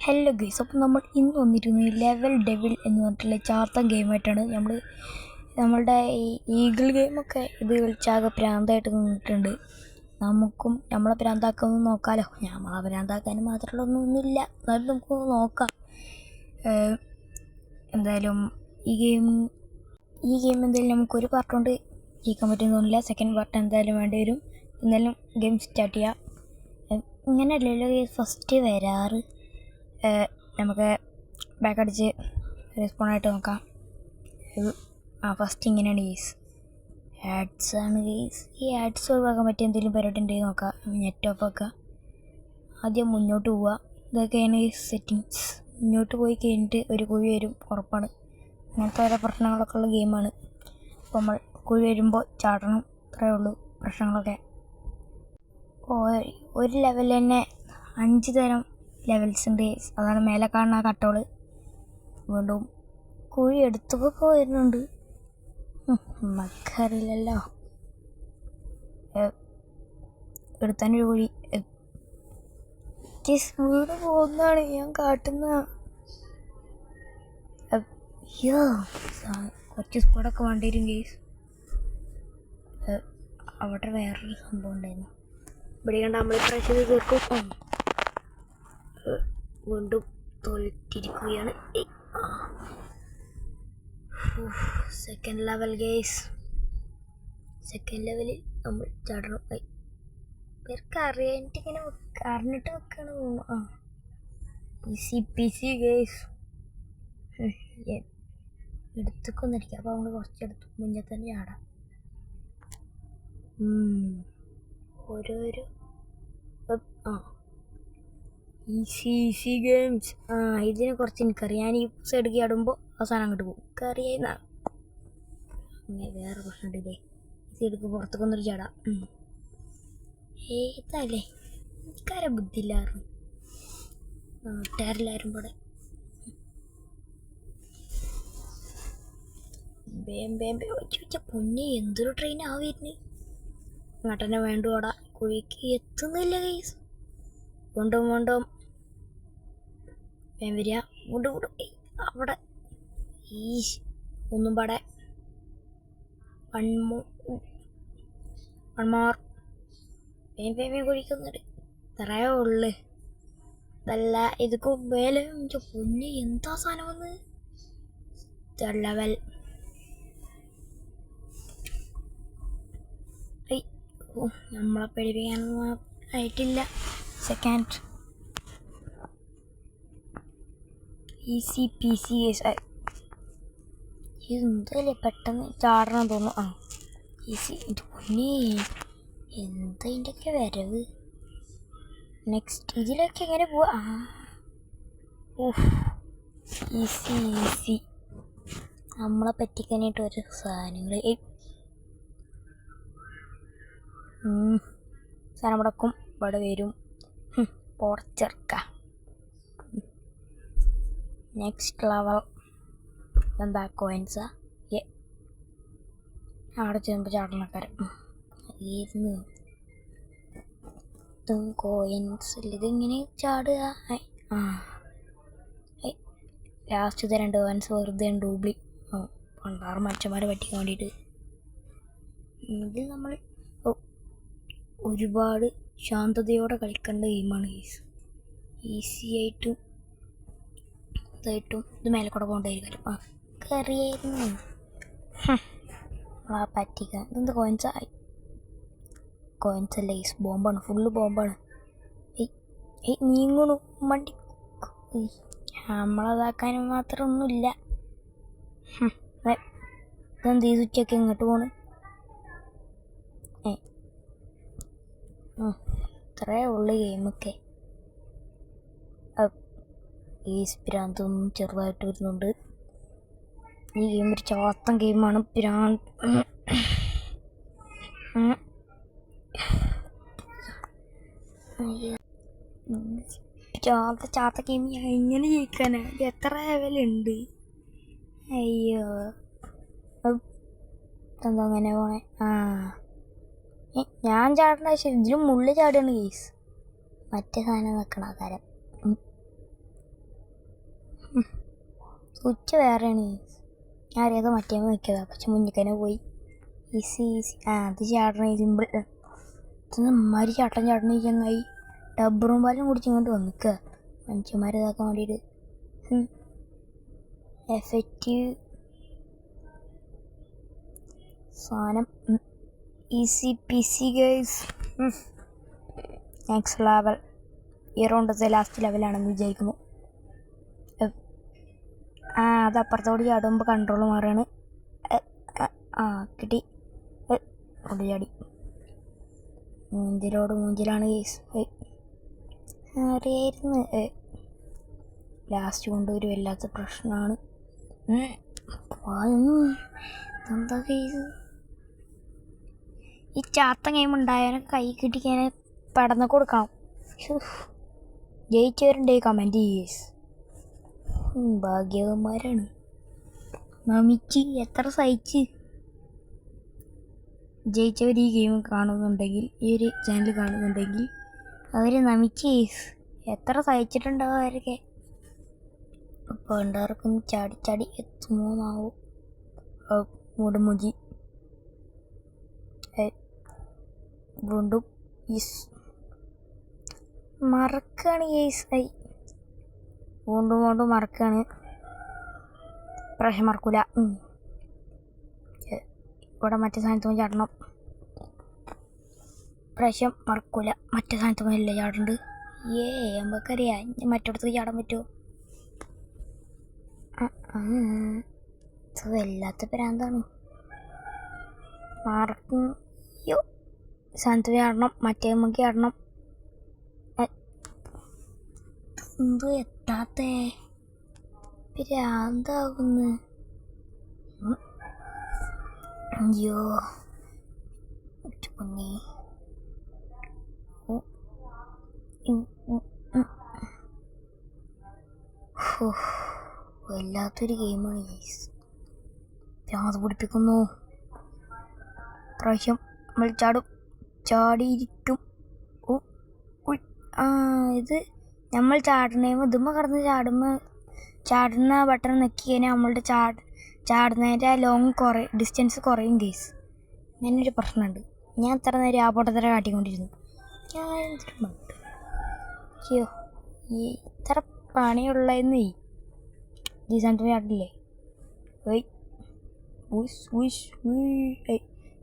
Hello guys, അപ്പോൾ നമ്മൾ ഇന്ന് വന്നിരുന്നത് ലെവൽ ഡെവിൽ എന്ന് പറഞ്ഞിട്ടുള്ള ചാർത്ത ഗെയിമായിട്ടാണ്. നമ്മളുടെ ഈ ഈഗിൾ ഗെയിമൊക്കെ ഇത് കളിച്ചാകെ പ്രാന്തായിട്ട് നിന്നിട്ടുണ്ട്. നമുക്കും നമ്മളെ പ്രാന്താക്കാമെന്ന് നോക്കാമല്ലോ. നമ്മളെ പ്രാന്താക്കാനും മാത്രമുള്ള ഒന്നുമില്ല, എന്നാലും നമുക്കൊന്ന് നോക്കാം. എന്തായാലും ഈ ഗെയിം എന്തായാലും നമുക്കൊരു പാർട്ട് കൊണ്ട് ജയിക്കാൻ പറ്റുന്നൊന്നുമില്ല. സെക്കൻഡ് പാർട്ട് എന്തായാലും വേണ്ടി വരും. എന്തായാലും ഗെയിം സ്റ്റാർട്ട് ചെയ്യാം. ഇങ്ങനെയല്ലല്ലോ ഫസ്റ്റ് വരാറ്. നമുക്ക് ബാക്ക് അടിച്ച് റെസ്പോണായിട്ട് നോക്കാം. ഫസ്റ്റ് ഇങ്ങനെയാണ് ഗെയ്സ്, ആഡ്സ് ആണ് ഗെയ്സ്. ഈ ആഡ്സ് ഒഴിവാക്കാൻ പറ്റിയ എന്തെങ്കിലും പരിപാടി ഉണ്ടെങ്കിൽ നോക്കാം. നെറ്റ് ഓഫ് ആക്കുക, ആദ്യം മുന്നോട്ട് പോവുക. ഇതൊക്കെയാണ് ഈ സെറ്റിങ്സ്. മുന്നോട്ട് പോയി കഴിഞ്ഞിട്ട് ഒരു കുഴി വരും, ഉറപ്പാണ്. അങ്ങനത്തെ ഓരോ പ്രശ്നങ്ങളൊക്കെ ഉള്ള ഗെയിമാണ്. അപ്പോൾ നമ്മൾ കുഴി വരുമ്പോൾ ചാടണം, അത്രയേ ഉള്ളൂ പ്രശ്നങ്ങളൊക്കെ. ഒരു ലെവലിൽ തന്നെ 5 തരം ലെവൽസ് ഉണ്ട്. അതാണ് മേലെ കാണുന്ന കട്ടോള്. വീണ്ടും കുഴി എടുത്തപ്പോൾ വരുന്നുണ്ട്, നമുക്കറിയില്ലല്ലോ. എടുത്താനൊരു കുഴി വീട് പോകുന്നതാണ് ഞാൻ കാട്ടുന്ന. കുറച്ച് സ്പീഡൊക്കെ വേണ്ടി വരും ഗെയ്സ്. അവിടെ വേറൊരു സംഭവം ഉണ്ടായിരുന്നു. ഇവിടെ കണ്ട നമ്മൾ പ്രഷർ തീർക്കും. വീണ്ടും തോറ്റിരിക്കുകയാണ്. Second level guys. സെക്കൻഡ് ലെവലിൽ നമ്മൾ ചാടണം. പേർക്ക് അറിയാനിട്ട് ഇങ്ങനെ അറിഞ്ഞിട്ട് വെക്കാണ് തോന്നുന്നു. Easy peasy guys. എടുത്തൊന്നിരിക്കാം. അപ്പോൾ നമ്മൾ കുറച്ചെടുത്ത് മുന്നേ തന്നെ ചാടാം. ഓരോരോ ഈസി ഗെയിംസ്. ഇതിനെ കുറച്ച് എനിക്കറിയാം. ഞാൻ ഈ സൈഡ് ചാടുമ്പോൾ അവസാനം അങ്ങോട്ട് പോകും. എനിക്കറിയാവുന്ന അങ്ങനെ വേറെ പ്രശ്നമുണ്ടല്ലേ. ഈ സൈഡിക്ക് പുറത്തേക്ക് ഒന്നൊരു ചാടാം. ഏതല്ലേ എനിക്കാരെ ബുദ്ധിയില്ലായിരുന്നു. നാട്ടുകാരെല്ലാവരും കൂടെ പൊന്നെ എന്തൊരു ട്രെയിൻ ആവുന്നു. അങ്ങോട്ട് തന്നെ വേണ്ടുവാടാ. കുഴിക്ക് എത്തുന്നില്ല ഗൈസ്. വീണ്ടും വരിക. വീണ്ടും അവിടെ ഒന്നും പാടെ വൺമാർ കുഴിക്കുന്നുണ്ട്. ഇത്രയേ ഉള്ളു. ഇതല്ല ഇതൊക്കെ വേല. പൊന്നെ എന്താ സാധനം വന്ന് ലെവൽ. നമ്മളെ പേടിപ്പിക്കാനൊന്നും ആയിട്ടില്ല. Second easy peasy. എന്തല്ലേ പെട്ടെന്ന് ചാടണം തോന്നുന്നു. ഈസി. പൊന്നേ എന്താ ഇതിൻ്റെയൊക്കെ വരവ്. നെക്സ്റ്റ് ഇതിലൊക്കെ എങ്ങനെ പോവാ. ഈസി നമ്മളെ പറ്റിക്കാനായിട്ട് ഒരു സാധനങ്ങൾ. സാധനം മുടക്കും. ഇവിടെ വരും പോർച്ചെറുക്ക. നെക്സ്റ്റ് ലെവൽ എന്താ കോയിൻസാ. അവിടെ ചെല്ലുമ്പോൾ ചാടണക്കാരൻ ഇരുന്ന് കോയിൻസ്. ഇതിങ്ങനെ ചാടുക. ലാസ്റ്റത്തെ 2 കോയിൻസ് വെറുതെ ഡൂബ്ലി. പണ്ടാറ് മനുഷ്യന്മാരെ പറ്റിക്കാൻ വേണ്ടിയിട്ട്. ഇതിൽ നമ്മൾ ഒരുപാട് ശാന്തതയോടെ കളിക്കേണ്ട ഗെയിമാണ്. ഈസി ആയിട്ടും ഇതായിട്ടും ഇത് മേലെ കൂടെ പോകേണ്ടായിരിക്കും. കറിയായിരുന്നു പറ്റിക്കാൻ. ഇതെന്താ കോയിൻസ് അല്ല ഈസ് ബോംബാണ്. ഫുള്ള് ബോംബാണ്. നീങ്ങണു വണ്ടി. നമ്മളതാക്കാനും മാത്രം ഒന്നുമില്ല. ഇതെന്ത് ഈ സ്വിച്ചൊക്കെ ഇങ്ങോട്ട് പോണ്. ഇത്രയേ ഉള്ളു ഗെയിമൊക്കെ. ഈ പ്രാന്തൊന്നും ചെറുതായിട്ട് വരുന്നുണ്ട്. ഈ ഗെയിം ഒരു ചാത്തൻ ഗെയിമാണ്. ചാത്ത ഗെയിം എങ്ങനെ ജയിക്കാനാ? ഇത് എത്ര ലെവലുണ്ട്? അയ്യോ എന്താ അങ്ങനെ പോണേ. ഞാൻ ചാടേണ്ട ആവശ്യം ഇതിലും മുള്ളിൽ ചാടുകയാണ് ഗെയ്സ്. മറ്റേ സാധനം വെക്കണ കാര്യം. സ്വിച്ച് വേറെയാണ്. ഞാൻ അറിയാതെ മറ്റേ നോക്കിയതാ, പക്ഷെ മുന്നിക്കനെ പോയി. Easy easy. അത് ചാടണേ സിമ്പിൾ. ഇമാതിരി ചാട്ടം ചാടണ ചങ്ങായി ഡബറും പാലും കുടിച്ചിങ്ങോട്ട് വന്നിക്കുക മനുഷ്യന്മാരെ ഇതാക്കാൻ വേണ്ടിയിട്ട്. എഫക്റ്റീവ് സാധനം. Easy P C guys. Next level. ഈ റൗണ്ടത്തെ ലാസ്റ്റ് ലെവലാണെന്ന് വിചാരിക്കുന്നു. അത് അപ്പുറത്തോട് ചാടുമ്പോൾ കൺട്രോൾ മാറുകയാണ്. കിട്ടി. കൊണ്ട് ചാടി. മൂഞ്ചിലാണ് കേസ്. അറിയായിരുന്നു. ലാസ്റ്റ് കൊണ്ടൊരു വല്ലാത്ത പ്രശ്നമാണ്. എന്താ കേസ്? ഈ ചാത്ത ഗെയിം ഉണ്ടായാലും കൈ കിട്ടിക്കാൻ പടന്ന് കൊടുക്കണം. ജയിച്ചവരുണ്ട് കമൻറ്റ് ചെയ്യേസ്. ഭാഗ്യവന്മാരാണ്. നമിച്ച് എത്ര സഹിച്ച്. ജയിച്ചവർ ഈ ഗെയിം കാണുന്നുണ്ടെങ്കിൽ, ഈ ഒരു ചാനൽ കാണുന്നുണ്ടെങ്കിൽ അവർ നമിച്ച് എത്ര സഹിച്ചിട്ടുണ്ടാവും അവരൊക്കെ. അപ്പോൾ എല്ലാവർക്കും ചാടി ചാടി എത്തുമോന്നാവും. മുടമുജി വീണ്ടും മറക്കാണ് കേസ്. വീണ്ടും മറക്കാണ്. പ്രാവശ്യം മറക്കൂല. ഇവിടെ മറ്റേ സാധനത്ത് ചാടണം. പ്രാവശ്യം മറക്കൂല. മറ്റേ സാധനത്ത് അല്ലേ ചാടുന്നുണ്ട്. നമുക്കറിയാം മറ്റിടത്ത് ചാടാൻ പറ്റുമോ. വല്ലാത്ത പ്രാന്താണ്. മറക്കും. സാധനത്ത് ചാടണം. മറ്റേ നമുക്ക് ചാടണം. എന്തോ എത്താത്തേ പ്രാന്താകുന്നു. അയ്യോ പൊന്നി. വല്ലാത്തൊരു ഗെയിമാണ് ഗൈസ്. പ്രാന്ത് പിടിപ്പിക്കുന്നു. പ്രാവശ്യം നമ്മൾ ചാടിയിരിക്കും. ഇത് നമ്മൾ ഇതുമ്മ കടന്ന് ചാടുന്ന ബട്ടൺ നെക്കി കഴിഞ്ഞാൽ നമ്മളുടെ ചാടുന്നതിൻ്റെ ഡിസ്റ്റൻസ് കുറയും കേസ്. അങ്ങനൊരു പ്രശ്നമുണ്ട്. ഞാൻ ഇത്ര നേരം ആ പൊട്ടത്തര കാട്ടിക്കൊണ്ടിരുന്നു. ഞാൻ എന്തൊരു അയ്യോ ഈ ഇത്ര പണിയുള്ളതെന്ന് ഈ സാധനത്തിന് ചാടില്ലേ.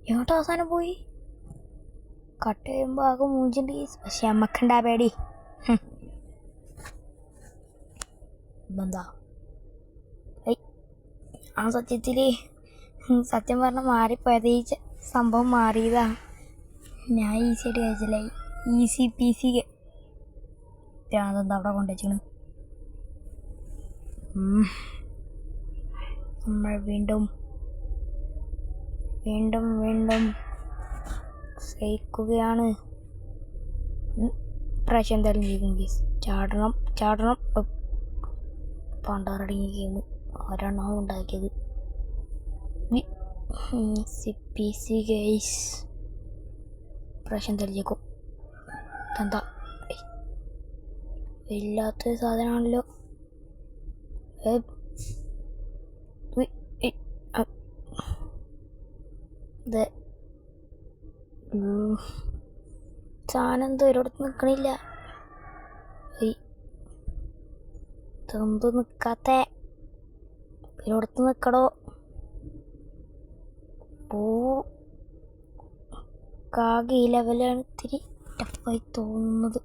എങ്ങോട്ട് അവസാനം പോയി. കട്ട് ചെയ്യുമ്പോൾ ആകെ മൂഞ്ചുണ്ട് കേസ്. പക്ഷെ അമ്മക്കുണ്ടാ പേടി. എന്താ സത്യം പറഞ്ഞാൽ മാറിപ്പോയത്. ഈ സംഭവം മാറിയതാ. ഞാൻ ഈസിയായിട്ട് കഴിച്ചില്ലായി. ഈസി പി സി അതെന്താ അവിടെ കൊണ്ടുവച്ചാണ്. നമ്മൾ വീണ്ടും സഹിക്കുകയാണ്. പ്രാവശ്യം എന്തായാലും ചെയ്യും കേസ്. ചാടണം. പണ്ടാറടങ്ങിയ ഗെയിം ആരാണോ ഉണ്ടാക്കിയത്. P C guys. പ്രാവശ്യം തെളിഞ്ഞേക്കും. എന്താ ഇല്ലാത്തൊരു സാധനമാണല്ലോ. സാധനം എന്തോ ഒരിടത്ത് നിൽക്കണില്ല. ഇതെന്തോ നിൽക്കാത്ത ഒരിടത്ത് നിൽക്കടോ. കാകെ ഈ ലെവലാണ് ഇത്തിരി ടഫായി തോന്നുന്നത്.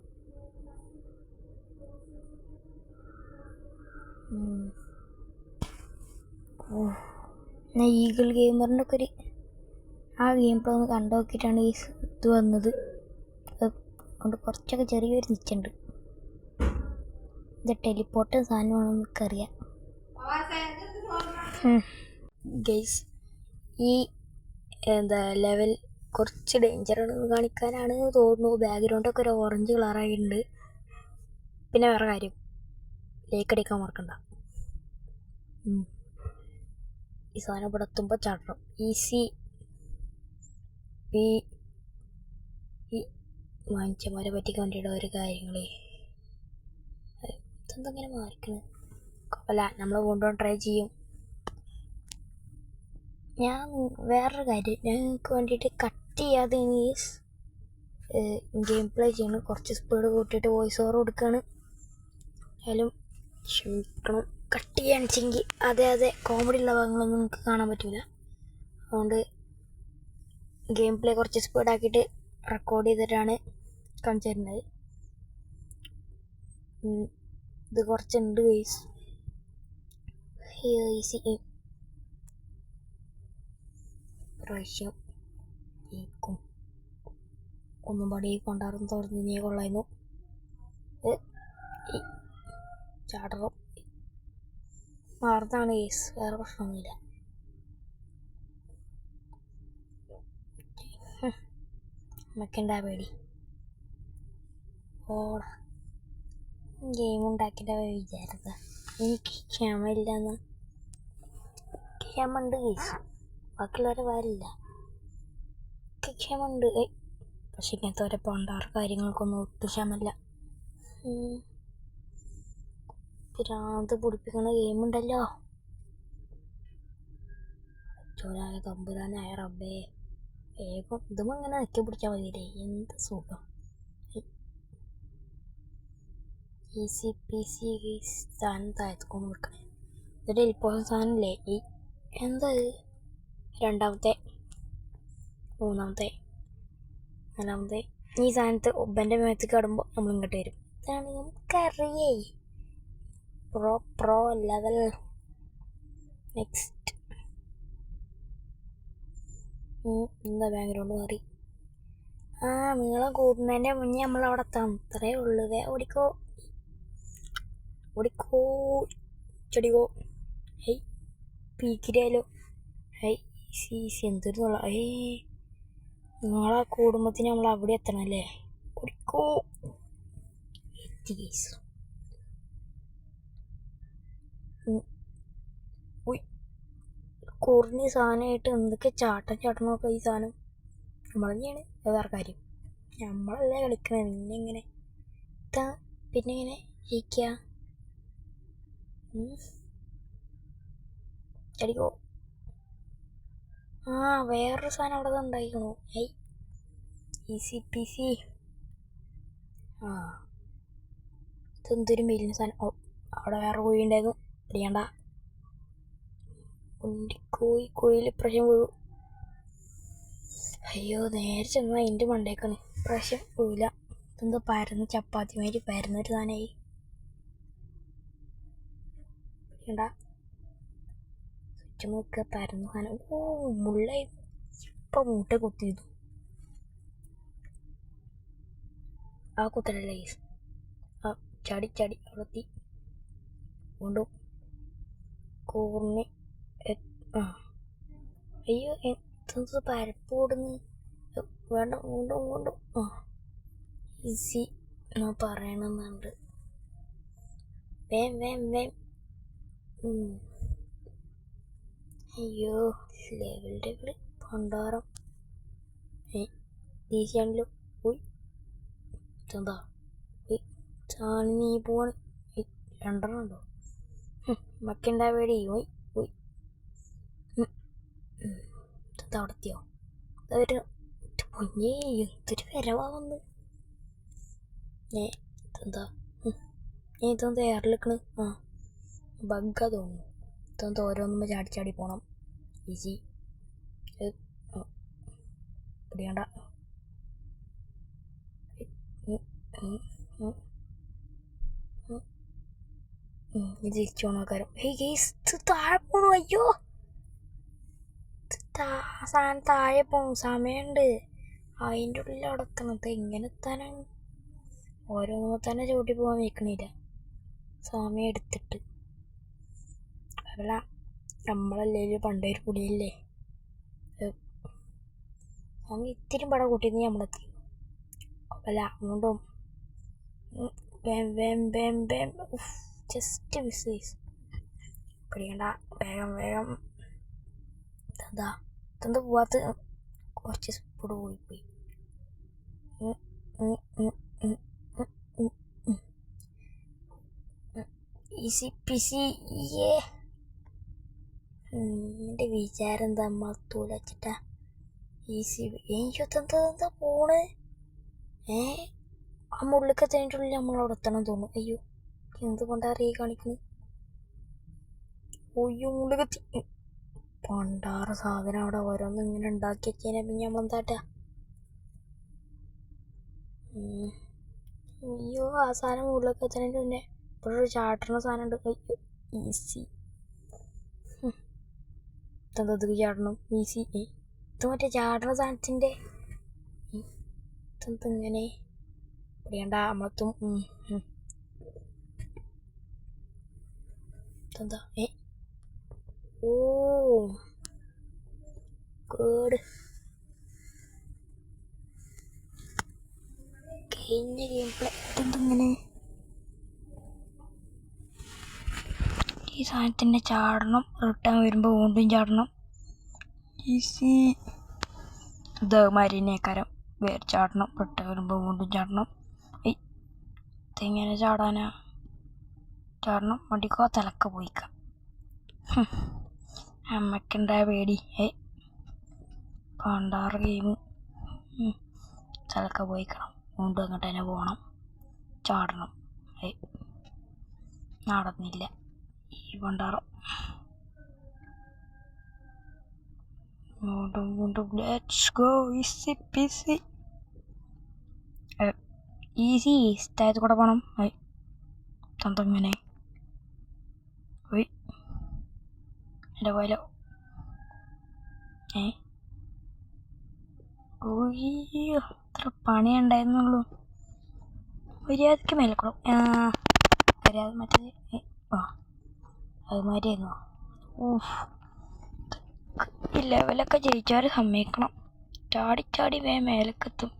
ഈഗിൾ ഗെയിമറിൻ്റെ ഒക്കെ ആ ഗെയിം പ്ലേ ഒന്ന് കണ്ടു നോക്കിയിട്ടാണ് ഈ ഇത് വന്നത്. അതുകൊണ്ട് കുറച്ചൊക്കെ ചെറിയൊരു നിച്ചുണ്ട്. ഇത് ടെലിപ്പോർട്ട് സാധനമാണെന്ന് എനിക്കറിയാം ഗൈസ്. ഈ ലെവൽ കുറച്ച് ഡേഞ്ചറാണെന്ന് കാണിക്കാനാണ് തോന്നുന്നു. ബാക്ക്ഗ്രൗണ്ടൊക്കെ ഒരു ഓറഞ്ച് കളറായിട്ടുണ്ട്. പിന്നെ വേറെ കാര്യം, ലേക്ക് അടിക്കാൻ മറക്കണ്ട. ഈ സാധനം ഇവിടെ എത്തുമ്പോൾ ചാടണം. ഈസി ഈ മനുഷ്യന്മാരെ പറ്റിക്കാൻ വേണ്ടിയിട്ട് ഓരോ കാര്യങ്ങളെ ഇതെന്തെങ്ങനെ മാറിക്കണേ. അല്ല നമ്മൾ വീണ്ടും ട്രൈ ചെയ്യും. ഞാൻ വേറൊരു കാര്യം ഞങ്ങൾക്ക് വേണ്ടിയിട്ട് കട്ട് ചെയ്യാതെ ഗെയിം പ്ലേ ചെയ്യണം. കുറച്ച് സ്പീഡ് കൂട്ടിയിട്ട് വോയിസ് ഓവർ കൊടുക്കുകയാണ്. ആയാലും ക്ഷമിക്കണം. കട്ട് ചെയ്യാന്ന് വെച്ചെങ്കിൽ അതെ കോമഡി ഉള്ള ഭാഗങ്ങളൊന്നും നിങ്ങൾക്ക് കാണാൻ പറ്റില്ല. അതുകൊണ്ട് ഗെയിം പ്ലേ കുറച്ച് സ്പീഡാക്കിയിട്ട് റെക്കോർഡ് ചെയ്തിട്ടാണ് കാണിച്ചു തരുന്നത്. ഇത് കുറച്ചുണ്ട് ഗൈസ്. ഈസി പ്രാവശ്യം ജയിക്കും. ഒന്നും പാടി കൊണ്ടാറും തുറന്ന് നീ കൊള്ളായിരുന്നു. ചാടറും മാറുന്നതാണ് ഗൈസ്, വേറെ പ്രശ്നമൊന്നുമില്ല. നമുക്കെന്താ പേടി? ഓടാ ഗെയിം ഉണ്ടാക്കിയിട്ട് വിചാരിച്ച എനിക്ക് ക്ഷമയില്ലെന്ന്. ക്ഷമ ഉണ്ട് ഗൈസ്, ബാക്കിയുള്ളവരെ വരില്ല. എനിക്ക് ക്ഷമ ഉണ്ട്. പക്ഷെ ഇങ്ങനത്തെ ഓരോ പണ്ടാറ് കാര്യങ്ങൾക്കൊന്നും ഒട്ടും ക്ഷമല്ല. ഭ്രാന്ത് പിടിപ്പിക്കുന്ന ഗെയിമുണ്ടല്ലോ. ചോരായ തമ്പുരാനായ റബ്ബേ, വേഗം ഇതും അങ്ങനെ നിൽക്കി പിടിച്ചാൽ മതിയില്ലേ. എന്ത് സുഖം. ഈസി പീസി സാധനം താഴത്തേക്കൊന്ന് വെക്കണേ. ഇതൊരു എലിപ്പോഴും സാധനമില്ലേ ഈ എന്താ രണ്ടാമത്തെ മൂന്നാമത്തെ നാലാമത്തെ ഈ സാധനത്ത് ഒബ്ബൻ്റെ മേത്ത് കടുമ്പോൾ നമ്മൾ ഇങ്ങോട്ട് വരും. ഇതാണ് നമുക്കറിയേ. Pro level. നെക്സ്റ്റ് എന്താ ബാക്ക്ഗ്രൗണ്ട് മാറി. നീളം കൂടുന്നതിൻ്റെ മുന്നേ നമ്മളവിടെ എത്താം. ഇത്രയേ ഉള്ളൂ. ഓടിക്കോ ചെടിക്കോ. പീക്കിരാലോ. ഈസി എന്തൊരു നിങ്ങളെ കൂടുമ്പത്തിന് നമ്മൾ അവിടെ എത്തണം അല്ലേ. ഓടിക്കോ. കുറഞ്ഞ സാധനമായിട്ട് എന്തൊക്കെ ചാട്ടണമൊക്കെ ഈ സാധനം നമ്മൾ തന്നെയാണ്. വേറെ കാര്യം നമ്മളല്ലേ കളിക്കണേ. പിന്നെ ഇങ്ങനെ ജയിക്കുക. അടിക്കോ. വേറൊരു സാധനം അവിടെ ഉണ്ടായിക്കണു. Easy peasy. ഇതെന്തൊരു മെലിഞ്ഞ സാധനം. അവിടെ വേറെ കോഴി ഉണ്ടായിരുന്നു. അറിയണ്ട. കുഴിയിൽ ഇപ്രാവശ്യം വീഴും. അയ്യോ, നേരെ ചെന്നാൽ അതിൻ്റെ മണ്ടേക്കാണ്. ഇപ്രാവശ്യം വീഴില്ല. ഇതെന്താ പരന്ന് ചപ്പാത്തി മാതിരി പരന്നൊരു സാധനമായി. അറിയണ്ട. സ്വിച്ച് നോക്കുക. പരന്ന സാധനം. മുള്ളായി. ഇപ്പം മൂട്ട കുത്തിയതു. കുത്തലല്ലേ ഗൈസ്. ചാടി അവിടെ എത്തി. വീണ്ടും കൂർന്ന്. അയ്യോ എന്ത് പരപ്പ് ഓടുന്നു. വേണ്ട വീണ്ടും ഈസി എന്നാ പറയണമെന്നുണ്ട്. വേം. അയ്യോ ലെവൽ പണ്ടാരം. ഈസിയാണല്ലോ. എന്താ ചാണി നീ പോവാണ്. രണ്ടെണ്ണം ഉണ്ടോ? മക്കണ്ടാ പേടി. എന്താ അവിടെ എത്തിയോ? പൊന്നേ എന്തൊരു വരവാ വന്ന്. ഇതെന്താ എയറിലിക്കണ്. ബഗ്ഗാ തോന്നുന്നു. ഇതെന്താ ഓരോന്നും ചാടി പോണം. ഈസി പിടിയണ്ട. ഇത് തിരിച്ചു പോണക്കാരം. താഴെ പോണു. അയ്യോ സാധനം താഴെ പോണു. സമയമുണ്ട്. അതിൻ്റെ ഉള്ളിൽ അവിടെ എത്തണത്. എങ്ങനെ എത്താനാണ്? ഓരോന്ന് തന്നെ ചവിട്ടി പോകാൻ വയ്ക്കണില്ല. സമയം എടുത്തിട്ട്. അല്ല നമ്മളല്ലേ പണ്ടേ ഒരു കുടിയല്ലേ. സമയം ഇത്തിരി പടം കൂട്ടിയിരുന്നെങ്കിൽ നമ്മളെത്തി. അല്ല അങ്ങോട്ടും വേം ജസ്റ്റ് മിസ്. പിടിക്കണ്ട. വേഗം ഇതെന്താ പോവാത്ത? കുറച്ച് സ്പീഡ് പോയിപ്പോയി. Easy PC. എൻ്റെ വിചാരം എന്താ നമ്മളത്തൂല വെച്ചിട്ടാ. ഈസി എനിക്കെന്താ പോണ്. ആ മുള്ളിലൊക്കെ തേൻ്റെ ഉള്ളിൽ നമ്മളവിടെ എത്തണം തോന്നുന്നു. അയ്യോ എന്തുകൊണ്ടറിയ കാണിക്കുന്നത്. ഒയ്യോ മുള്ളിലെത്തി. പണ്ടാറ് സാധനം അവിടെ ഓരോന്നും ഇങ്ങനെ ഉണ്ടാക്കി വെച്ചതിനെ പിന്നെ നമ്മളെന്താട്ടാ. അയ്യോ ആ സാധനം മുകളിലൊക്കെ എത്തണതിൻ്റെ മുന്നേ ഇവിടെ ഒരു ചാട്ടണ സാധനം ഉണ്ട്. അയ്യോ ഈസി. ഇതെന്താ ഇത് ചാടണം ഈസി. ഇത് മറ്റേ ചാടണ സാധനത്തിൻ്റെ ഇതെന്തിങ്ങനെ പിടിയണ്ട നമ്മളെത്തും. ഇതെന്താ ഓ ഗുഡ്. കഴിഞ്ഞ ഗെയിം പ്ലേ. ഇതെന്തിങ്ങനെ ഈ സാധനത്തിൻ്റെ ചാടണം. റിട്ടേൺ വരുമ്പോൾ വീണ്ടും ചാടണം. ഈസി. ഇതേമാതിരിനേക്കാരം വേറെ ചാടണം. റിട്ടേൺ വരുമ്പോൾ വീണ്ടും ചാടണം. ഇതെങ്ങനെ ചാടാനാ. ചാടണം വണ്ടിക്കോ തലക്ക പോയിക്കാം. അമ്മക്കുണ്ടായ പേടി. പണ്ടാറ് ഗെയിം തലക്ക പോയിക്കണം. വീണ്ടും അങ്ങോട്ട് തന്നെ പോകണം. ചാടണം. നടന്നില്ല ഈ പണ്ടാറം. വീണ്ടും let's go. Easy peasy. Easy സ്ഥലത്ത് കൂടെ പോകണം. തന്തങ്ങനെ എൻ്റെ പോലെ. ഓയ്യോ അത്ര പണി ഉണ്ടായിരുന്നുള്ളൂ. മര്യാദയ്ക്ക് മേലക്കണം. മര്യാദ മറ്റേത് അത് മാതിരിയായിരുന്നു. ഈ ലെവലൊക്കെ ജയിച്ചവരെ സമ്മതിക്കണം. ചാടി മേലക്കെത്തും.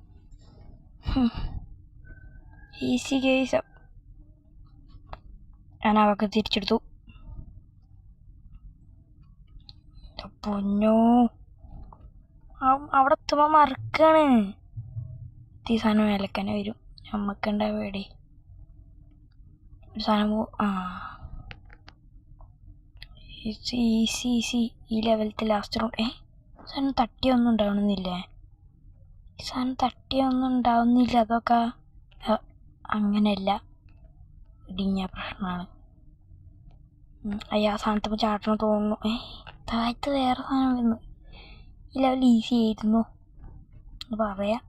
Easy case. ഞാൻ അവർക്ക് തിരിച്ചെടുത്തു. പൊന്നോ അവിടെ എത്തുമ്പോൾ മറക്കാണ്. ഈ സാധനം മേലക്കന്നെ വരും. നമ്മക്കുണ്ടാ പേടി. ഒരു സാധനം ഈസി. ഈ ലെവലത്തെ ലാസ്റ്റ് റൗണ്ട്. സാധനം തട്ടിയൊന്നും ഉണ്ടാവണമെന്നില്ലേ. ഈ സാധനം തട്ടിയൊന്നും ഉണ്ടാവുന്നില്ല. അതൊക്കെ അങ്ങനെയല്ല. ഇടിഞ്ഞ പ്രശ്നമാണ്. ആ സാധനത്തിപ്പോൾ ചാട്ടണം തോന്നുന്നു. താഴത്ത് വേറെ സാധനം വരുന്നു. ഈ ലെവൽ ഈസി ആയിരുന്നു എന്ന് പറയാം.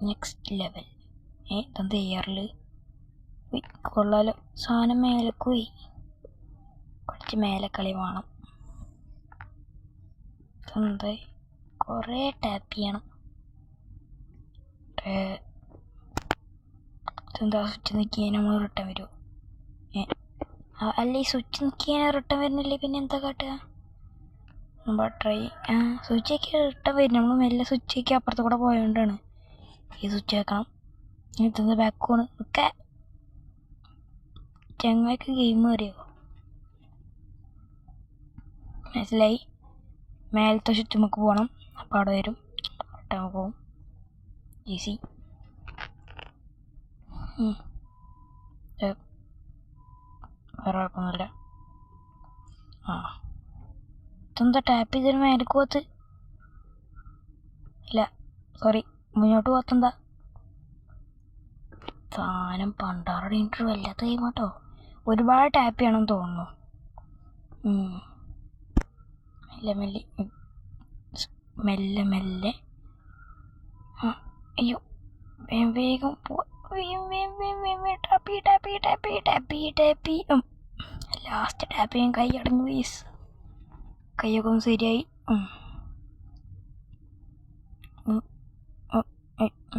Next level. ഇതെന്താ എയറിൽ കൊള്ളാലോ. സാധനം മേലേക്ക് പോയി. കുറച്ച് മേലക്കളി വേണം. എന്താ കുറേ ടാപ്പ് ചെയ്യണം. എന്താ സ്വിച്ച് നിൽക്കിയാൽ നമ്മൾ റിട്ടേൺ വരുമോ. അല്ല ഈ സ്വിച്ച് നിൽക്കിയാൽ റിട്ടേൺ വരുന്നില്ലേ പിന്നെ എന്താ കാട്ടുക. ട്രൈ സ്വിച്ചൊക്കെ റിട്ടേൺ വരും. നമ്മൾ മെല്ലെ സ്വിച്ചൊക്കെ അപ്പുറത്ത് കൂടെ പോയതുകൊണ്ടാണ്. ഈ സ്വിച്ച് വെക്കണം. ഇതെന്താ ബാക്കോണ് ഒക്കെ. ചങ്ങായിക്ക് ഗെയിം അറിയോ മനസ്സിലായി. മേലത്തെ സ്വിച്ച് നമുക്ക് പോകണം. അപ്പോൾ അവിടെ വരും. റിട്ടേൺ പോവും. ഈസി. വേറെ കുഴപ്പമൊന്നുമില്ല. ഇതെന്താ ടാപ്പ് ചെയ്തൊരു മേലേക്ക് പോകത്ത്. ഇല്ല സോറി മുന്നോട്ട് പോകത്തെന്താ. സാധനം പണ്ടാറുടെ ഇൻട്രോ വല്ലാത്ത ഗെയിം കേട്ടോ. ഒരുപാട് ടാപ്പ് ചെയ്യണമെന്ന് തോന്നുന്നു. മെല്ലെ അയ്യോ വേഗം ടാപ്പി. ലാസ്റ്റ് ടാപ്പ് ചെയ്യാൻ കൈ അടഞ്ഞു. വീസ് കൈയൊക്കെ ഒന്ന് ശരിയായി.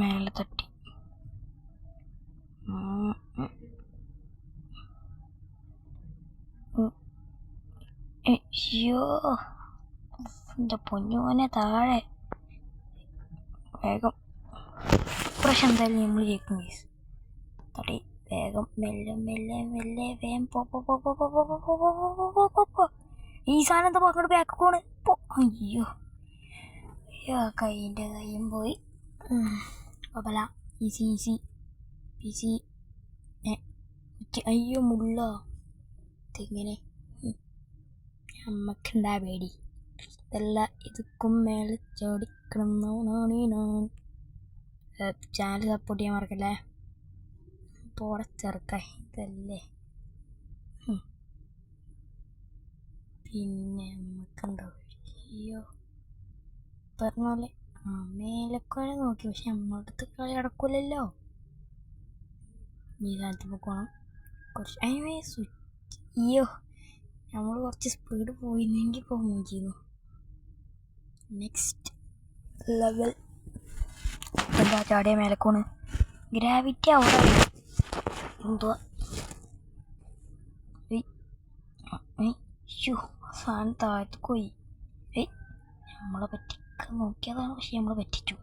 മേലെ തട്ടി. അയ്യോ എൻ്റെ പൊന്നുമോനെ താഴെ. വേഗം ഇപ്രാവശ്യം എന്തായാലും നമ്മൾ ജയിക്കും ഗൈസ്. തടി വേഗം മെല്ലെ വേഗം പോ. ഈ സാധനം എന്താ അങ്ങോട്ട് ബാക്ക് പോണ്. അയ്യോ കൈയും പോയി. കുഴപ്പമില്ല. ഈസി അയ്യോ മുള്ള ഇതെങ്ങനെ നമ്മക്കുണ്ടാ പേടി ഇതല്ല ഇതുക്കും മേലെ ചോടിക്കണം ചാനൽ സപ്പോർട്ട് ചെയ്യാൻ മറക്കല്ലേ പോടെ ചെറുക്ക ഇതല്ലേ പിന്നെ നമുക്കുണ്ടോ അയ്യോ പറഞ്ഞ പോലെ മേലക്കോലെ നോക്കി പക്ഷെ നമ്മളടുത്ത് കളി നടക്കൂലല്ലോ ഈ കാലത്ത് പോക്കണം കുറച്ച് അയ്യോ നമ്മൾ കുറച്ച് സ്പീഡ് പോയിരുന്നെങ്കിൽ പോകുകയും ചെയ്യുന്നു നെക്സ്റ്റ് ലെവൽ എന്താ ചാടിയ മേലക്കോണ് ഗ്രാവിറ്റി അവിടെ എന്തുവാ സാധനം താഴത്ത് പോയി നമ്മളെ പറ്റിക്കാൻ നോക്കിയതാണ് പക്ഷെ നമ്മളെ പറ്റിച്ചു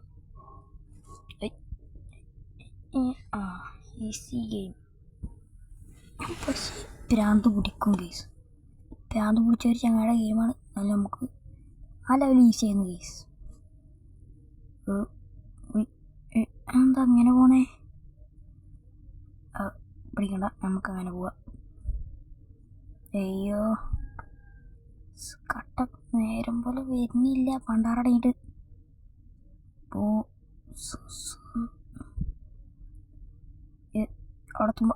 ഈസി ഗെയിം പക്ഷേ ഭ്രാന്ത് പിടിക്കും കേസ് ഭ്രാന്ത് പിടിച്ച ഒരു ചങ്ങാടെ ഗെയിമാണ് അത് നമുക്ക് ആ ലെവൽ ഈസി ചെയ്യുന്ന കേസ് എന്താ അങ്ങനെ പോണേ പിടിക്കണ്ട നമുക്ക് അങ്ങനെ പോവാം അയ്യോ കട്ട നേരം പോലെ വരുന്നില്ല പണ്ടാറടങ്ങിട്ട് അവിടെത്തുമ്പോ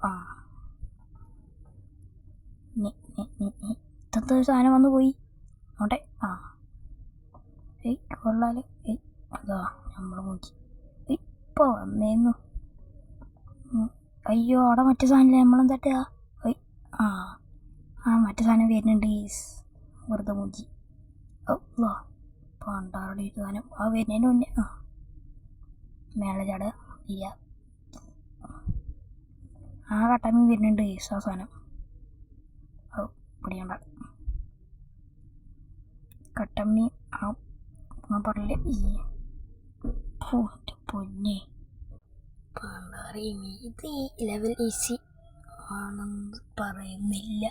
ഇത്തത്തെ ഒരു സാധനം വന്നു പോയി അവിടെ കൊള്ളാല് അതാ നമ്മളെ നോക്കി ഇപ്പൊ വന്നേന്നു അയ്യോ അവിടെ മറ്റേ സാധനമില്ല നമ്മളെന്താ മറ്റേ സാധനം വരുന്നുണ്ട് വെറുതെ മൂഞ്ചി പണ്ടാറുടെ സാധനം വരുന്നതിന് മുന്നേ മേലെ ചാടുക ഇല്ല കട്ടമീൻ വരുന്നുണ്ട് ആ സാധനം പിടിയണ്ട കട്ടമ്മീൻ പറഞ്ഞില്ലേ പൊന്നെ ഇത് ഈ ലെവൽ ഈസി ആണെന്ന് പറയുന്നില്ല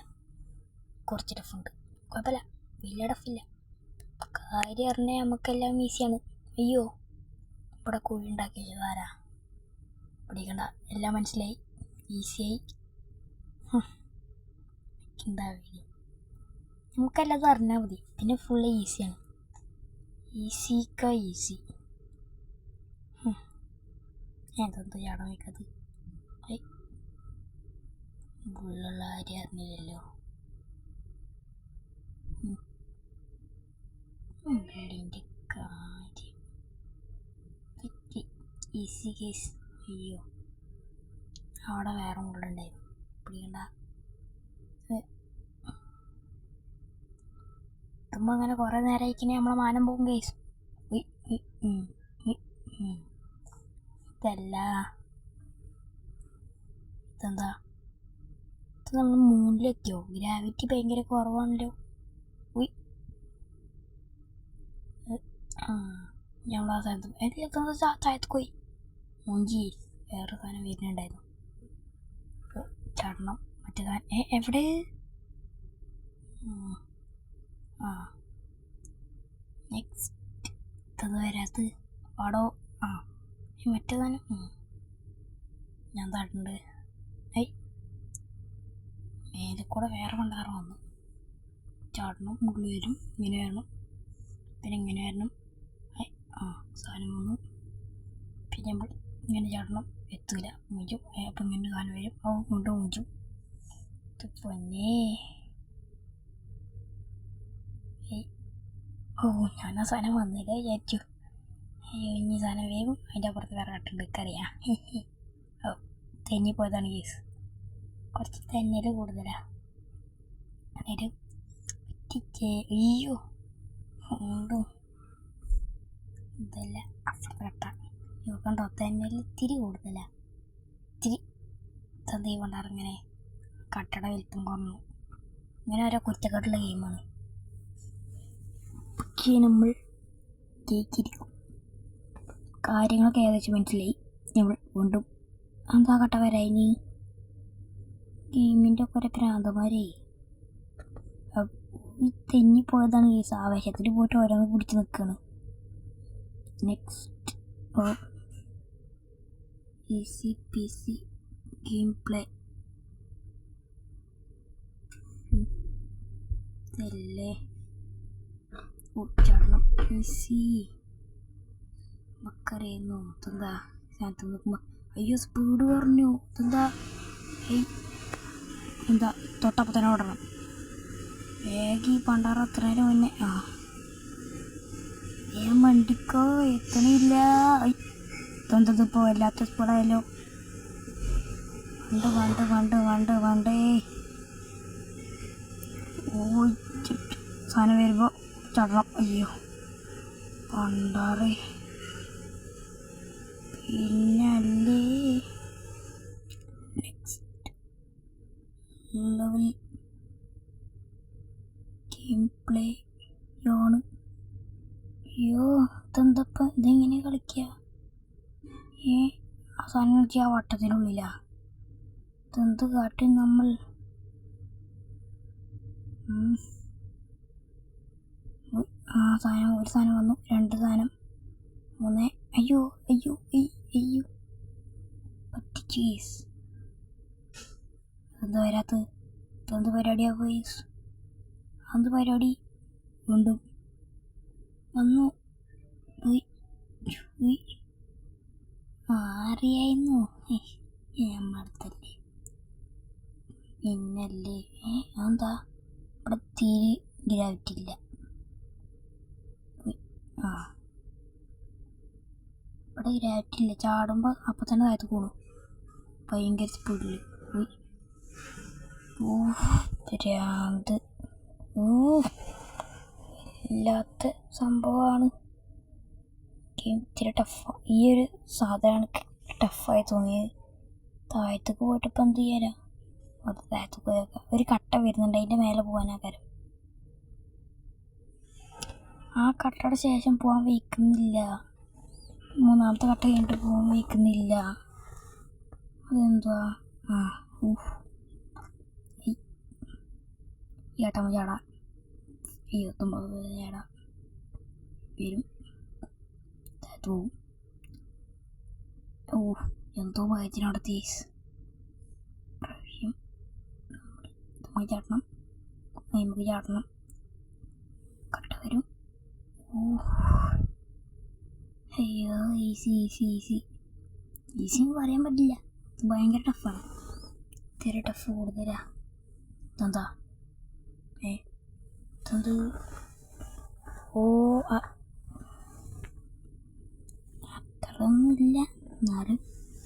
കുറച്ച് ടഫുണ്ട് കുഴപ്പമില്ല വലിയ ടഫില്ല കാര്യം അറിഞ്ഞാൽ നമുക്കെല്ലാം ഈസിയാണ് അയ്യോ ഇവിടെ കുഴി ഉണ്ടാക്കി വെച്ചതാരാ പിടിക്കണ്ട എല്ലാം മനസ്സിലായി ഈസിയായി എന്താ വേണ്ടി നമുക്കെല്ലാം അറിഞ്ഞാൽ മതി പിന്നെ ഫുള്ള് ഈസിയാണ് ഈസി എന്തെന്ത് ചാടാൻ വയ്ക്കത് ഉള്ളുള്ള കാര്യം അറിഞ്ഞില്ലല്ലോ ഇതിൻ്റെ കാര്യം ഈസി കേസ് അയ്യോ അവിടെ വേറെ മുള്ളുണ്ടായിരുന്നു പിടിക്കണ്ട എത്തുമ്പോൾ അങ്ങനെ കുറേ നേരം അയക്കണേ നമ്മളെ മാനം പോകും കേസ് ഇതല്ല ഇതെന്താ ഇത് നമ്മൾ മൂന്നിലെത്തിയോ ഗ്രാവിറ്റി ഭയങ്കര കുറവാണല്ലോ ഞങ്ങൾ ആ സ്ഥലത്ത് എത്തുന്നത് താഴത്ത് പോയി മൂഞ്ചി വേറെ സാധനം വരുന്നുണ്ടായിരുന്നു ചാടണം മറ്റേ സാധനം എവിടെ നെക്സ്റ്റ് ഇത്തത് വരാത്ത പാടോ മറ്റേ സാധനം ഞാൻ താട്ടുണ്ട് മേലെ കൂടെ വേറെ പണ്ടാറ് വന്നു ചാടണം മുകളിൽ വരും ഇങ്ങനെ വരണം പിന്നെ ഇങ്ങനെ വരണം സാധനം വന്നു പിന്നെ നമ്മൾ ഇങ്ങനെ ചാടണം എത്തൂല മുഞ്ചും അപ്പം ഇങ്ങനെ സാധനം വരും കൊണ്ട് മുഞ്ചും പൊന്നേ ഞാൻ ആ സാധനം വന്നില്ല വിചാരിച്ചു അയ്യോ ഇനി സാധനം വേഗം അതിൻ്റെ അപ്പുറത്ത് വേറെ കട്ടുണ്ട് എനിക്കറിയാം തെന്നിപ്പോയതാണ് കേസ് കുറച്ച് തെന്നൽ കൂടുതലാണ് അന്നേരം അയ്യോ ഉണ്ടും ഇതല്ല അപ്പുറത്ത് കട്ട കണ്ടോ തെന്നൽ ഇത്തിരി കൂടുതലാണ് ഇത്തിരി തന്തീ കൊണ്ടാറിങ്ങനെ കട്ടട വലിപ്പം കുറഞ്ഞു ഇങ്ങനെ ഓരോ കുറ്റക്കെട്ടുള്ള ഗെയിമാണ് പക്ഷേ നമ്മൾ ജയിച്ചിരിക്കും കാര്യങ്ങളൊക്കെ ഏകദേശം മനസ്സിലായി നമ്മൾ വീണ്ടും എന്താ കട്ട വരായിനി ഗെയിമിൻ്റെ ഒക്കെ ഒരു ഭ്രാന്തമാരേ തെന്നിപ്പോയതാണ് കേസ് ആവേശത്തിൽ പോയിട്ട് ഓരോന്ന് പിടിച്ച് നിൽക്കുകയാണ് next easy P C game play ഇതല്ലേ ചാടണം ഈസി മക്കറിയുന്നു എന്താ സ്ഥലത്ത് നോക്കുമ്പോൾ അയ്യോ സ്പീഡ് പറഞ്ഞു എന്താ എന്താ തൊട്ടപ്പം തന്നെ ഓടണം വേഗം ഈ പണ്ടാറ അത്ര നേരം മുന്നേ വണ്ടിക്കോ എത്തണില്ല എന്തതിപ്പോൾ വല്ലാത്ത സ്പീഡായാലോ വണ്ടേ സാധനം വരുമ്പോൾ ചടണം അയ്യോ പണ്ടാറേ പിന്നല്ലേ നെക്സ്റ്റ് ലെവൽ ഗെയിം പ്ലേ ആണ് അയ്യോ ഇതെന്തപ്പം ഇതെങ്ങനെ കളിക്കുക ആ സാധനം വെച്ചാൽ ആ വട്ടത്തിനുള്ളിലാ ഇതെന്ത് കാട്ടി നമ്മൾ ആ സാധനം ഒരു സാധനം വന്നു 2 സാധനം 3 അയ്യോ പറ്റിച്ചീസ് എന്താ വരാത്തത് ഇതെന്ത് പരിപാടിയാ പോയിസ് എന്ത് പരിപാടി വീണ്ടും വന്നു അറിയായിരുന്നു നമ്മളടുത്തല്ലേ പിന്നല്ലേ എന്താ ഇവിടെ തീരെ ഗ്രാവിറ്റി ഇല്ല ഇവിടെ ഗ്രാവിറ്റി ഇല്ല ചാടുമ്പോൾ അപ്പം തന്നെ താഴത്ത് കൂടും ഭയങ്കര സ്പീഡിൽ ഭ്രാന്ത് ഇല്ലാത്ത സംഭവമാണ് ഗെയിം ഇത്തിരി ടഫാണ് ഈ ഒരു സാധനമാണ് ടഫായി തോന്നിയത് താഴത്തേക്ക് പോയിട്ട് ഇപ്പം എന്ത് ചെയ്യാനാ അത് താഴത്തേക്ക് പോയേക്കാം ഒരു കട്ട വരുന്നുണ്ട് അതിൻ്റെ മേലെ പോകാനാക്കാരം ആ കട്ടയുടെ ശേഷം പോകാൻ വയ്ക്കുന്നില്ല 3-ാമത്തെ കട്ട കഴിഞ്ഞിട്ട് പോകാൻ വയ്ക്കുന്നില്ല അതെന്തുവാ ഈ ഏട്ടമ്മ ചാടാ 29 ചാടാ വരും പോവും എന്തോ ഭയത്തിനവിടെ തീസ് പ്രാവശ്യം ഇതുമായി ചാടണം നമുക്ക് ചാടണം കട്ട വരും അയ്യോ ഈസി എന്ന് പറയാൻ പറ്റില്ല ഇത് ഭയങ്കര ടഫാണ് ഇത്തിരി ടഫ് കൂടുതലാ ഇതെന്താ ഇതെന്ത് അത്രയൊന്നുമില്ല എന്നാലും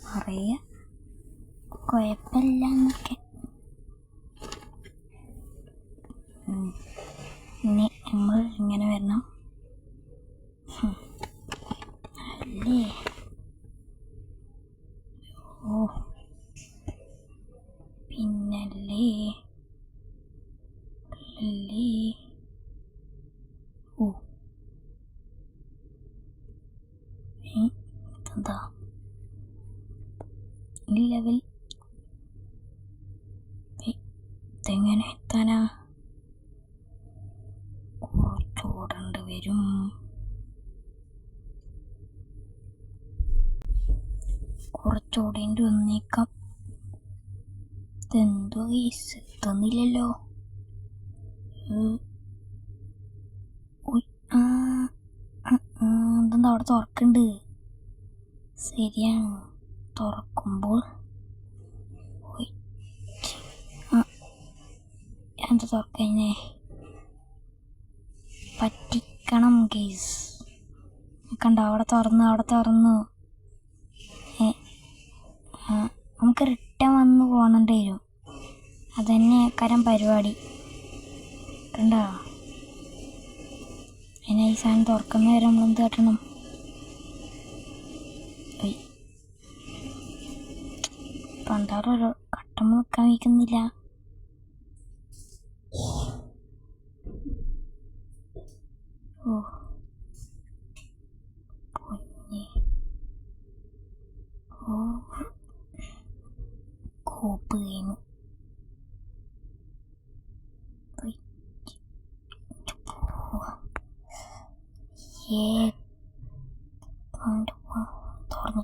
പറയാ കുഴപ്പമില്ല എന്നൊക്കെ ഇനി നമ്മൾ ഇങ്ങനെ വരണം അല്ലേ പിന്നല്ലേ ഇതെന്താ ഈ ലെവൽ ഇതെങ്ങനെ എത്താനാ കുറച്ചോടേണ്ടി വരും കുറച്ചോടേണ്ടി വന്നേക്കാം ഇതെന്തോ കേസ് തന്നില്ലല്ലോ എന്തെന്താ അവിടെ തുറക്കുന്നുണ്ട് ശരിയാണ് തുറക്കുമ്പോൾ എന്താ തുറക്കഴിഞ്ഞേ പറ്റിക്കണം കേസ് കണ്ടോ അവിടെ തുറന്നു നമുക്ക് റിട്ടേൺ വന്ന് പോകേണ്ടി വരും അതന്നെ കരം പരിപാടി കണ്ടോ പിന്നെ ഈ സാധനം തുറക്കുന്ന വരെ നമ്മളെന്ത് കാട്ടണം പണ്ടാറൊരു കട്ടമ്മ നിൽക്കാൻ വയ്ക്കുന്നില്ല കോപ്പ് ഗെയിം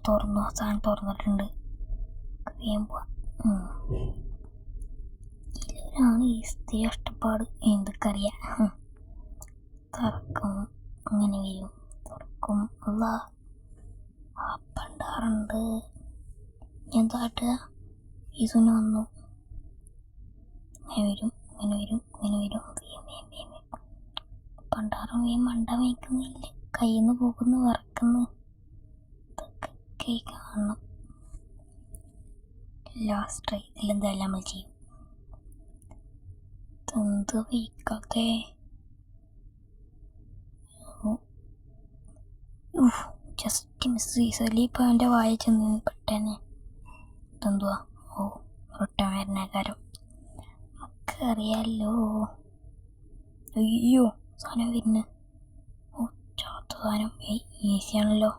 തുറന്നു സാധനം തുറന്നിട്ടുണ്ട് വേഗം പോവാം ഇതിനാണ് ഈ സ്ഥിര കഷ്ടപ്പാട്. എന്തൊക്കെയറിയാം. തുറക്കും, അങ്ങനെ വരും, തുറക്കും. ഉള്ള പണ്ടാറുണ്ട്. എന്താ കാട്ടുക? ഈ സുന വന്നു, ഇങ്ങനെ വരും, ഇങ്ങനെ വരും, ഇങ്ങനെ വരും. പണ്ടാറും മണ്ട വയ്ക്കുന്നില്ല, കയ്യിൽ നിന്ന് പോകുന്നു, വിറക്കുന്നു. ഇതൊക്കെ കാണണം. ലാസ്റ്റ് ട്രൈ ഇതിലെന്തെല്ലാം നമ്മൾ ചെയ്യും. എന്ത് വയ്ക്കാതെ ജസ്റ്റ് മിസ് ചെയ്സലി. ഇപ്പോൾ എൻ്റെ വായ ചെന്ന് പെട്ടെന്ന് ഇതെന്തുവാ? ഓ, റിട്ടേൺ വരുന്നേക്കാരം. നമുക്ക് അറിയാമല്ലോ. അയ്യോ, സാധനം വരുന്നു. ഓ, ചാത്ത സാധനം. ഈസിയാണല്ലോ.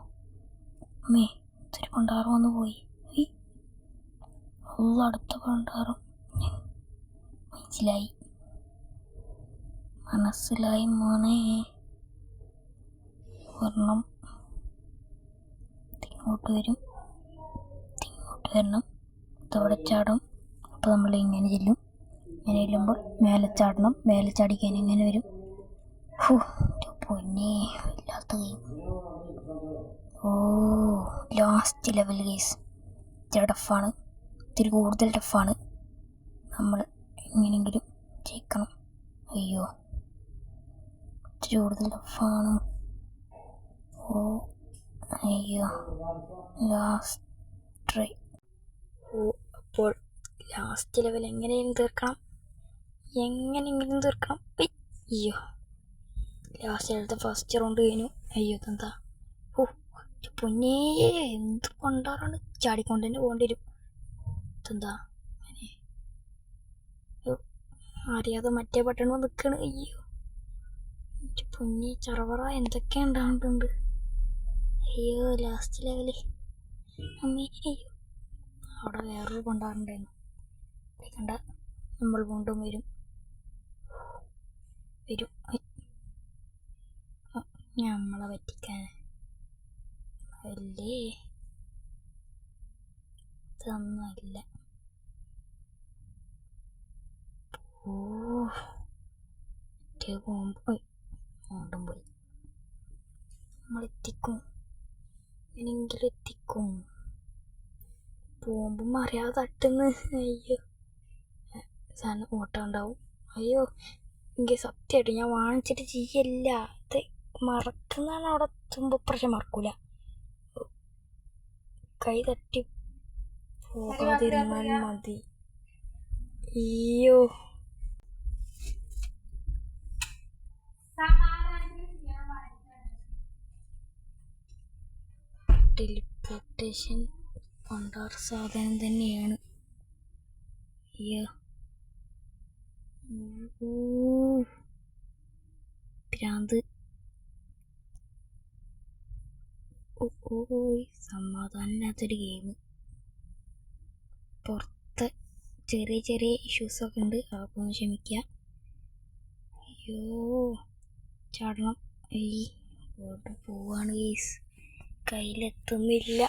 അമ്മേ, ഇത്തിരി പണ്ടാറും വന്ന് പോയി. അടുത്ത പണ്ടാറും മനസ്സിലായി മോനെ. ഒരെണ്ണം ഇങ്ങോട്ട് വരും, ഇങ്ങോട്ട് വരണം, ഇതവിടെ ചാടും. അപ്പോൾ നമ്മൾ ഇങ്ങനെ ചെല്ലും. ഇങ്ങനെ ചെല്ലുമ്പോൾ മേലെ ചാടണം, മേലെ ചാടിക്കാൻ ഇങ്ങനെ വരും. പൊന്നെ, ഇല്ലാത്ത ഗെയിം. ഓ, ലാസ്റ്റ് ലെവൽ ഗെയ്സ്. ഇത്തിരി ടഫാണ്, ഇത്തിരി കൂടുതൽ ടഫാണ്. നമ്മൾ എങ്ങനെയെങ്കിലും ജയിക്കണം. അയ്യോ, ഇത്തിരി കൂടുതൽ ടഫാണ്. ഓ അയ്യോ, ലാസ്റ്റ് ട്രൈ. ഓ, അപ്പോൾ ലാസ്റ്റ് ലെവൽ എങ്ങനെയും തീർക്കണം, എങ്ങനെയെങ്കിലും തീർക്കണം. അയ്യോ, ലാസ്റ്റ് ലെവലത്തെ ഫസ്റ്റ് റൗണ്ട് കഴിഞ്ഞു. അയ്യോ, ഇതെന്താ? ഓ പൊന്നേ, എന്ത് കൊണ്ടാറാണ്. ചാടിക്കൊണ്ട് തന്നെ പോകേണ്ടി വരും. ഇതെന്താ? അറിയാതെ മറ്റേ ബട്ടൺ നിൽക്കണ്. അയ്യോ പൊന്നി ചറവറ, എന്തൊക്കെ ഉണ്ടാകുന്നുണ്ട്. അയ്യോ, ലാസ്റ്റ് ലെവല്. അമ്മേ, അയ്യോ, അവിടെ വേറൊരു കൊണ്ടാറുണ്ടായിരുന്നു. കണ്ട, നമ്മൾ വീണ്ടും വരും. നമ്മളെ പറ്റിക്കാൻ അല്ലേ? ഇതൊന്നുമല്ല. ഓ, പോകുമ്പോൾ വീണ്ടും പോയി. നമ്മളെത്തിക്കും, എങ്ങനെയെങ്കിലും എത്തിക്കും. പോകുമ്പം അറിയാതെ തട്ടുന്ന്. അയ്യോ, സാധനം ഓട്ടം ഉണ്ടാവും. അയ്യോ, എനിക്ക് സത്യമായിട്ട് ഞാൻ വാങ്ങിച്ചിട്ട് ചെയ്യല്ല. അത് മറക്കുന്നതാണ്. അവിടെ എത്തുമ്പോൾ പ്രശ്നം മറക്കൂല. കൈ തട്ടി പോകാതിരുന്നാൽ മതി. അയ്യോ, ടെലിപ്പോർട്ടേഷൻ പണ്ടാർ സാധനം തന്നെയാണ്. അയ്യോ, ഭ്രാന്ത്. സമാധാനമില്ലാത്തൊരു ഗെയിം. പുറത്ത് ചെറിയ ചെറിയ ഇഷ്യൂസൊക്കെ ഉണ്ട്, അതൊക്കെ ഒന്ന് ക്ഷമിക്കുക. അയ്യോ, ചാടണം. ഓട്ട് പോവാണ് ഗെയ്സ്, കയ്യിലെത്തുന്നില്ല.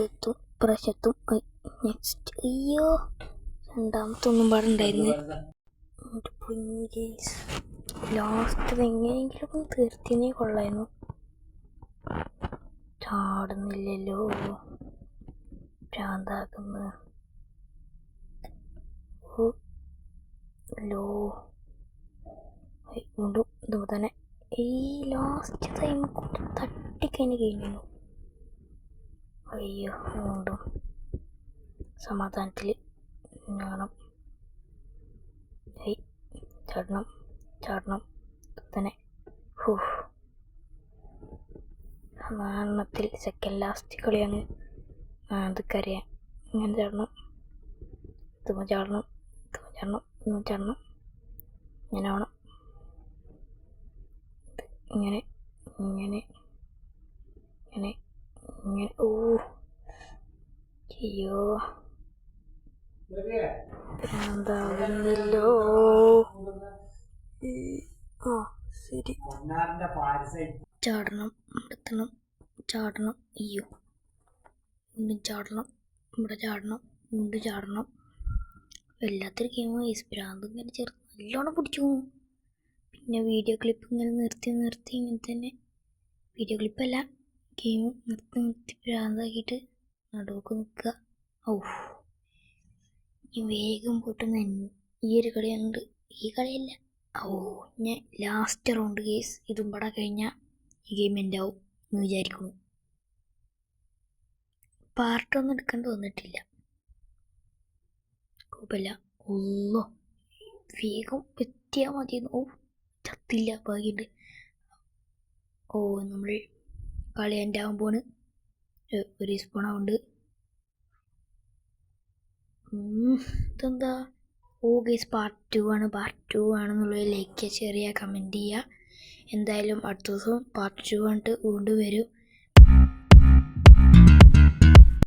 എത്തും, പ്രശത്തും. നെക്സ്റ്റ്. അയ്യോ, രണ്ടാമത്തൊന്നും പാടുണ്ടായിരുന്നു. പൊന്നു ഗെയ്സ്, ലാസ്റ്റ് എങ്ങനെയെങ്കിലും ഒന്ന് തീർത്തിനേ കൊള്ളായിരുന്നു. ചാടുന്നില്ലല്ലോ, ഭ്രാന്താക്കുന്നു. ലോ വീണ്ടും ഇതുപോലെ തന്നെ. ഈ ലാസ്റ്റ് ടൈം കൊണ്ട് തട്ടിക്കഴിഞ്ഞ് കഴിഞ്ഞു. അയ്യോ, വീണ്ടും സമാധാനത്തിൽ വേണം. ചാടണം, ചാടണം തന്നെ. നാലെണ്ണത്തിൽ സെക്കൻഡ് ലാസ്റ്റ് കളിയാണ്. അതൊക്കെ അറിയാം. ഇങ്ങനെ ചാടണം, ഇതുമ്പോൾ ചാടണം, ഇതുമ്പോൾ ചാടണം, ഇതുമ്പോൾ ചാടണം. ഇങ്ങനെ ആവണം, ഇങ്ങനെ ഇങ്ങനെ ഇങ്ങനെ ഇങ്ങനെ. ഓ അയ്യോ, എന്താകുന്നില്ലോ. ആ ശരി, ചാടണം, എത്തണം, ചാടണം. അയ്യോ, വീണ്ടും ചാടണം, ഇവിടെ ചാടണം, വീണ്ടും ചാടണം. വല്ലാത്തൊരു ഗെയിം ഗൈസ്. ഭ്രാന്ത് ഇങ്ങനെ നല്ലോണം പിടിച്ചു. പിന്നെ വീഡിയോ ക്ലിപ്പ് ഇങ്ങനെ നിർത്തി ഇങ്ങനെ തന്നെ. വീഡിയോ ക്ലിപ്പല്ല, ഗെയിം നിർത്തി ഭ്രാന്താക്കിയിട്ട് നടുവൊക്കെ നിൽക്കുക. ഓ, ഇനി വേഗം പോയിട്ട് ഈ ഒരു കളിയുണ്ട്. ഈ കളിയല്ല, ഓ ഞാൻ ലാസ്റ്റ് റൗണ്ട് ഗെയിസ്. ഇതും പട കഴിഞ്ഞാൽ ഈ ഗെയിം എൻ്റെ ആവും എന്ന് വിചാരിക്കുന്നു. പാർട്ടൊന്നും എടുക്കാൻ തോന്നിട്ടില്ല, കുഴപ്പമില്ല. ഒന്നോ വേഗം എത്തിയാൽ മതിയെന്ന്. ഓ ചത്തില്ല, ഭാഗ്യമുണ്ട്. ഓ നമ്മൾ കളി എൻ്റെ ആകുമ്പോൾ ഒരു സ്പൂണാവുണ്ട്. ഇതെന്താ? ഓ ഗൈസ്, പാർട്ട് 2 ആണെന്നുള്ളത് ലൈക്ക് ചെയ്യുക, ഷെയർ ചെയ്യുക, കമൻറ്റ് ചെയ്യുക. എന്തായാലും അടുത്ത ദിവസം പാർട്ട് 2 ആയിട്ട് വീണ്ടും വരും.